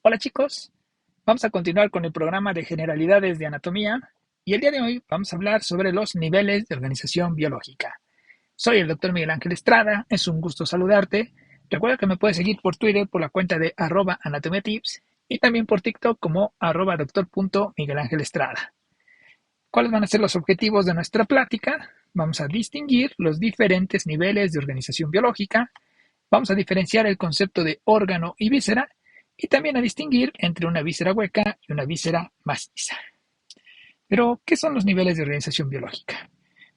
Hola chicos, vamos a continuar con el programa de generalidades de anatomía y el día de hoy vamos a hablar sobre los niveles de organización biológica. Soy el doctor Miguel Ángel Estrada, es un gusto saludarte. Recuerda que me puedes seguir por Twitter por la cuenta de @anatomiatips y también por TikTok como @doctor.miguelangelestrada. ¿Cuáles van a ser los objetivos de nuestra plática? Vamos a distinguir los diferentes niveles de organización biológica, vamos a diferenciar el concepto de órgano y víscera y también a distinguir entre una víscera hueca y una víscera maciza. Pero, ¿qué son los niveles de organización biológica?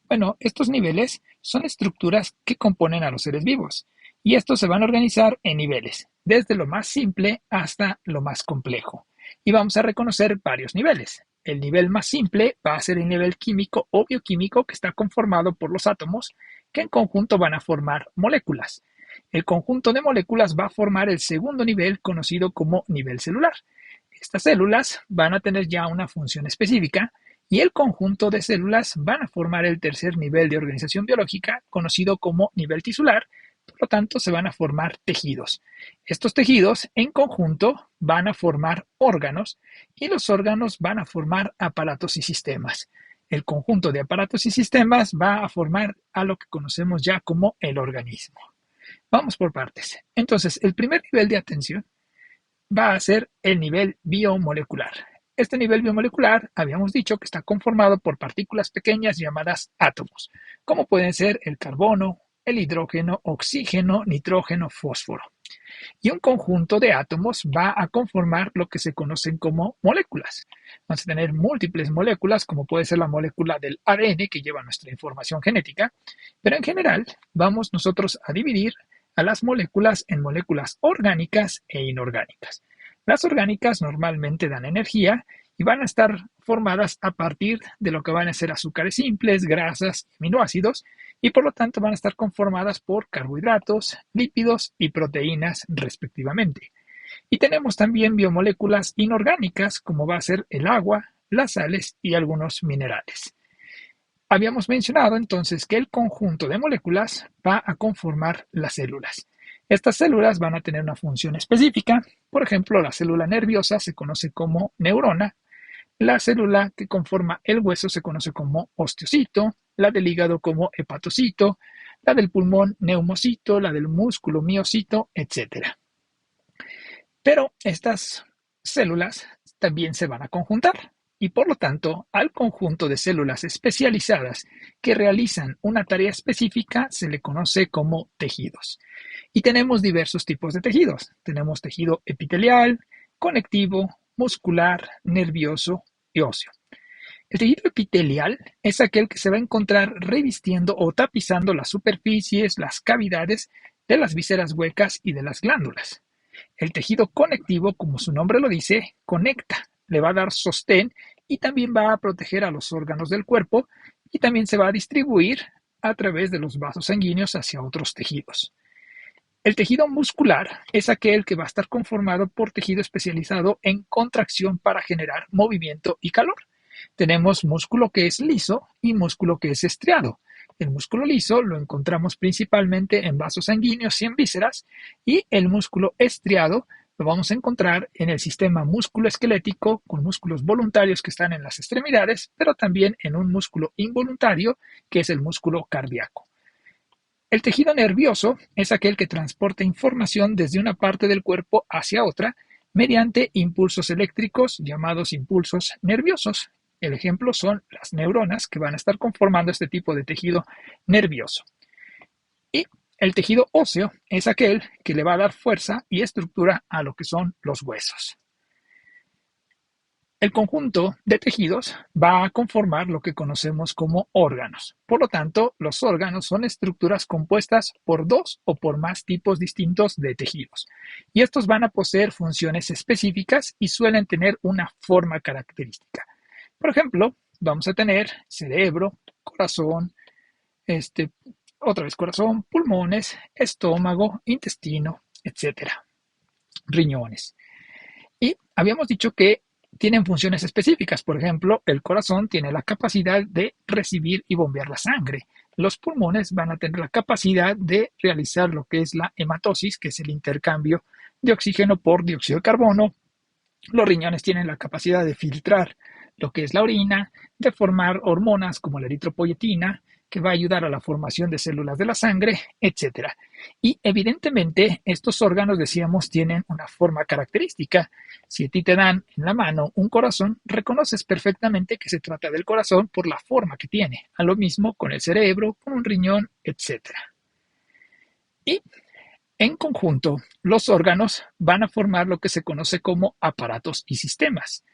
Bueno, estos niveles son estructuras que componen a los seres vivos y estos se van a organizar en niveles, desde lo más simple hasta lo más complejo. Y vamos a reconocer varios niveles. El nivel más simple va a ser el nivel químico o bioquímico que está conformado por los átomos que en conjunto van a formar moléculas. El conjunto de moléculas va a formar el segundo nivel conocido como nivel celular. Estas células van a tener ya una función específica y el conjunto de células van a formar el tercer nivel de organización biológica conocido como nivel tisular, por lo tanto se van a formar tejidos. Estos tejidos en conjunto van a formar órganos y los órganos van a formar aparatos y sistemas. El conjunto de aparatos y sistemas va a formar a lo que conocemos ya como el organismo. Vamos por partes. Entonces, el primer nivel de atención va a ser el nivel biomolecular. Este nivel biomolecular habíamos dicho que está conformado por partículas pequeñas llamadas átomos, como pueden ser el carbono, el hidrógeno, oxígeno, nitrógeno, fósforo. Y un conjunto de átomos va a conformar lo que se conocen como moléculas. Vamos a tener múltiples moléculas, como puede ser la molécula del ADN que lleva nuestra información genética, pero en general vamos nosotros a dividir a las moléculas en moléculas orgánicas e inorgánicas. Las orgánicas normalmente dan energía y van a estar formadas a partir de lo que van a ser azúcares simples, grasas, aminoácidos, y por lo tanto van a estar conformadas por carbohidratos, lípidos y proteínas respectivamente. Y tenemos también biomoléculas inorgánicas, como va a ser el agua, las sales y algunos minerales. Habíamos mencionado entonces que el conjunto de moléculas va a conformar las células. Estas células van a tener una función específica. Por ejemplo, la célula nerviosa se conoce como neurona, la célula que conforma el hueso se conoce como osteocito, la del hígado como hepatocito, la del pulmón neumocito, la del músculo miocito, etc. Pero estas células también se van a conjuntar y por lo tanto al conjunto de células especializadas que realizan una tarea específica se le conoce como tejidos. Y tenemos diversos tipos de tejidos. Tenemos tejido epitelial, conectivo, muscular, nervioso y óseo. El tejido epitelial es aquel que se va a encontrar revistiendo o tapizando las superficies, las cavidades de las vísceras huecas y de las glándulas. El tejido conectivo, como su nombre lo dice, conecta, le va a dar sostén y también va a proteger a los órganos del cuerpo y también se va a distribuir a través de los vasos sanguíneos hacia otros tejidos. El tejido muscular es aquel que va a estar conformado por tejido especializado en contracción para generar movimiento y calor. Tenemos músculo que es liso y músculo que es estriado. El músculo liso lo encontramos principalmente en vasos sanguíneos y en vísceras, y el músculo estriado lo vamos a encontrar en el sistema musculoesquelético con músculos voluntarios que están en las extremidades, pero también en un músculo involuntario que es el músculo cardíaco. El tejido nervioso es aquel que transporta información desde una parte del cuerpo hacia otra mediante impulsos eléctricos llamados impulsos nerviosos. El ejemplo son las neuronas que van a estar conformando este tipo de tejido nervioso. Y el tejido óseo es aquel que le va a dar fuerza y estructura a lo que son los huesos. El conjunto de tejidos va a conformar lo que conocemos como órganos. Por lo tanto, los órganos son estructuras compuestas por dos o por más tipos distintos de tejidos. Y estos van a poseer funciones específicas y suelen tener una forma característica. Por ejemplo, vamos a tener cerebro, corazón, otra vez corazón, pulmones, estómago, intestino, etcétera, riñones. Y habíamos dicho que tienen funciones específicas. Por ejemplo, el corazón tiene la capacidad de recibir y bombear la sangre. Los pulmones van a tener la capacidad de realizar lo que es la hematosis, que es el intercambio de oxígeno por dióxido de carbono. Los riñones tienen la capacidad de filtrar lo que es la orina, de formar hormonas como la eritropoyetina, que va a ayudar a la formación de células de la sangre, etcétera. Y evidentemente estos órganos, decíamos, tienen una forma característica. Si a ti te dan en la mano un corazón, reconoces perfectamente que se trata del corazón por la forma que tiene. A lo mismo con el cerebro, con un riñón, etcétera. Y en conjunto, los órganos van a formar lo que se conoce como aparatos y sistemas.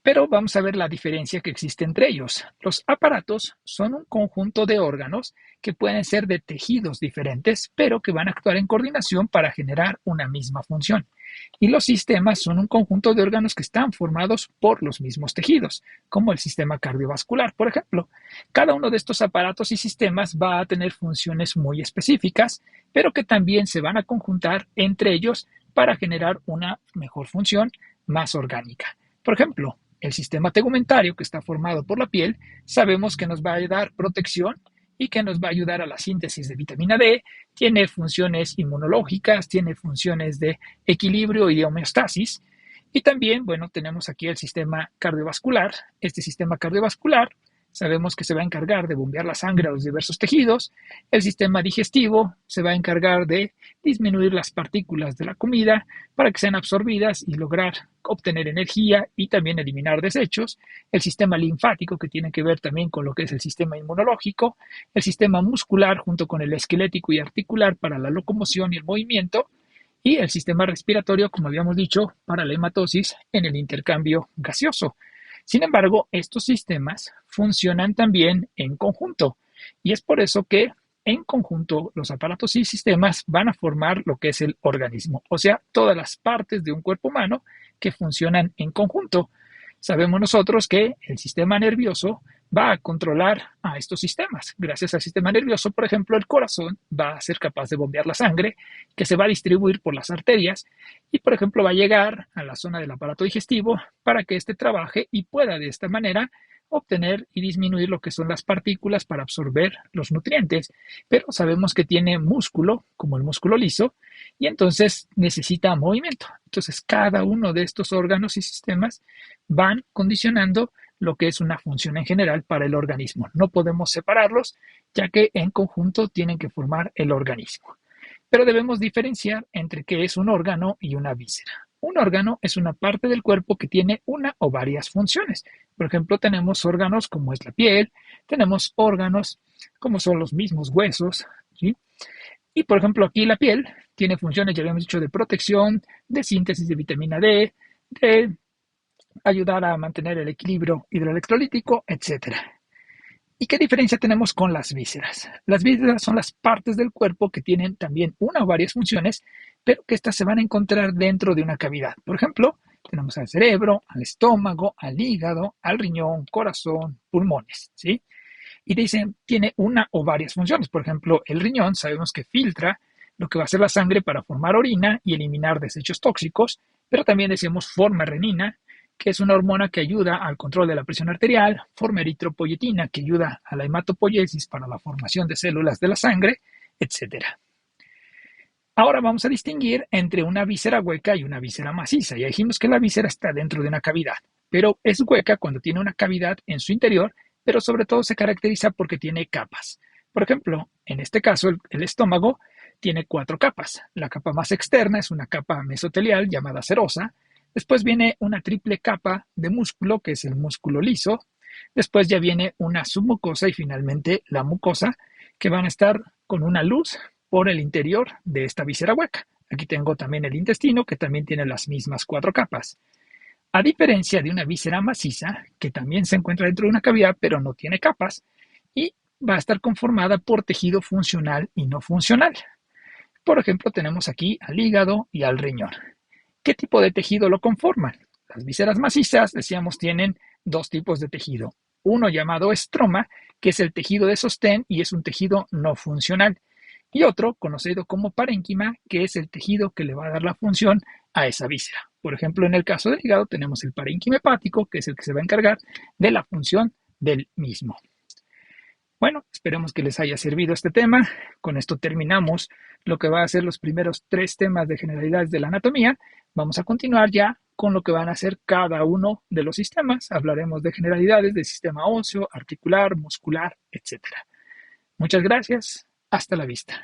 Pero vamos a ver la diferencia que existe entre ellos. Los aparatos son un conjunto de órganos que pueden ser de tejidos diferentes, pero que van a actuar en coordinación para generar una misma función. Y los sistemas son un conjunto de órganos que están formados por los mismos tejidos, como el sistema cardiovascular, por ejemplo. Cada uno de estos aparatos y sistemas va a tener funciones muy específicas, pero que también se van a conjuntar entre ellos para generar una mejor función más orgánica. Por ejemplo, el sistema tegumentario, que está formado por la piel, sabemos que nos va a dar protección y que nos va a ayudar a la síntesis de vitamina D, tiene funciones inmunológicas, tiene funciones de equilibrio y de homeostasis. Y también, bueno, tenemos aquí el sistema cardiovascular. Este sistema cardiovascular sabemos que se va a encargar de bombear la sangre a los diversos tejidos. El sistema digestivo se va a encargar de disminuir las partículas de la comida para que sean absorbidas y lograr obtener energía y también eliminar desechos. El sistema linfático, que tiene que ver también con lo que es el sistema inmunológico. El sistema muscular, junto con el esquelético y articular, para la locomoción y el movimiento. Y el sistema respiratorio, como habíamos dicho, para la hematosis en el intercambio gaseoso. Sin embargo, estos sistemas funcionan también en conjunto y es por eso que en conjunto los aparatos y sistemas van a formar lo que es el organismo, o sea, todas las partes de un cuerpo humano que funcionan en conjunto. Sabemos nosotros que el sistema nervioso va a controlar a estos sistemas. Gracias al sistema nervioso, por ejemplo, el corazón va a ser capaz de bombear la sangre, que se va a distribuir por las arterias y, por ejemplo, va a llegar a la zona del aparato digestivo para que éste trabaje y pueda de esta manera obtener y disminuir lo que son las partículas para absorber los nutrientes. Pero sabemos que tiene músculo, como el músculo liso, y entonces necesita movimiento. Entonces, cada uno de estos órganos y sistemas van condicionando lo que es una función en general para el organismo. No podemos separarlos, ya que en conjunto tienen que formar el organismo. Pero debemos diferenciar entre qué es un órgano y una víscera. Un órgano es una parte del cuerpo que tiene una o varias funciones. Por ejemplo, tenemos órganos como es la piel, tenemos órganos como son los mismos huesos, ¿sí? Y por ejemplo, aquí la piel tiene funciones, ya habíamos dicho, de protección, de síntesis de vitamina D, de ayudar a mantener el equilibrio hidroelectrolítico, etcétera. ¿Y qué diferencia tenemos con las vísceras? Las vísceras son las partes del cuerpo que tienen también una o varias funciones, pero que estas se van a encontrar dentro de una cavidad. Por ejemplo, tenemos al cerebro, al estómago, al hígado, al riñón, corazón, pulmones, ¿sí? Y dicen, tiene una o varias funciones. Por ejemplo, el riñón sabemos que filtra lo que va a ser la sangre para formar orina y eliminar desechos tóxicos, pero también decimos forma renina, que es una hormona que ayuda al control de la presión arterial, forma eritropoyetina, que ayuda a la hematopoiesis para la formación de células de la sangre, etcétera. Ahora vamos a distinguir entre una víscera hueca y una víscera maciza. Ya dijimos que la víscera está dentro de una cavidad, pero es hueca cuando tiene una cavidad en su interior, pero sobre todo se caracteriza porque tiene capas. Por ejemplo, en este caso, el estómago tiene 4 capas. La capa más externa es una capa mesotelial llamada serosa. Después viene una triple capa de músculo, que es el músculo liso. Después ya viene una submucosa y finalmente la mucosa, que van a estar con una luz por el interior de esta víscera hueca. Aquí tengo también el intestino, que también tiene las mismas 4 capas. A diferencia de una víscera maciza, que también se encuentra dentro de una cavidad, pero no tiene capas, y va a estar conformada por tejido funcional y no funcional. Por ejemplo, tenemos aquí al hígado y al riñón. ¿Qué tipo de tejido lo conforman? Las vísceras macizas, decíamos, tienen 2 tipos de tejido. Uno llamado estroma, que es el tejido de sostén y es un tejido no funcional. Y otro, conocido como parénquima, que es el tejido que le va a dar la función a esa víscera. Por ejemplo, en el caso del hígado tenemos el parénquima hepático, que es el que se va a encargar de la función del mismo. Bueno, esperemos que les haya servido este tema. Con esto terminamos lo que va a ser los primeros 3 temas de generalidades de la anatomía. Vamos a continuar ya con lo que van a ser cada uno de los sistemas. Hablaremos de generalidades del sistema óseo, articular, muscular, etc. Muchas gracias. Hasta la vista.